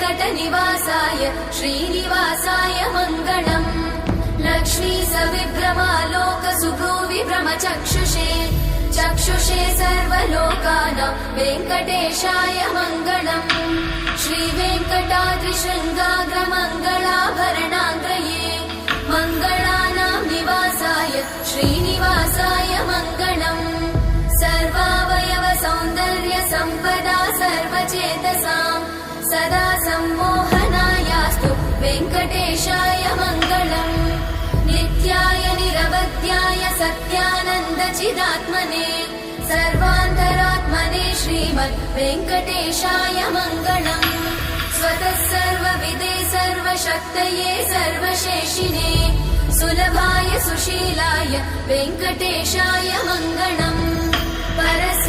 वेङ्कटनिवासाय श्रीनिवासाय मङ्गलम् लक्ष्मी सविभ्रमालोकसुभ्रूविभ्रमचक्षुषे चक्षुषे सर्वलोकानां वेङ्कटेशाय मङ्गलम् श्रीवेङ्कटाद्रिशृङ्गाग्रमङ्गलाभरणाङ्ग्रये मङ्गलानां निवासाय श्रीनिवासाय मङ्गलम् सर्वावयव सौन्दर्य सम्पदा सर्वचेतसां सदा सम्मोहनायास्तु वेङ्कटेशाय मङ्गलम् नित्याय निरवध्याय सत्यानन्दचिदात्मने सर्वान्तरात्मने श्रीमद् वेङ्कटेशाय मङ्गलम् स्वतः सर्वविदे सर्वशक्तये सर्वशेषिने सुलभाय सुशीलाय वेङ्कटेशाय मङ्गलम् परस्मै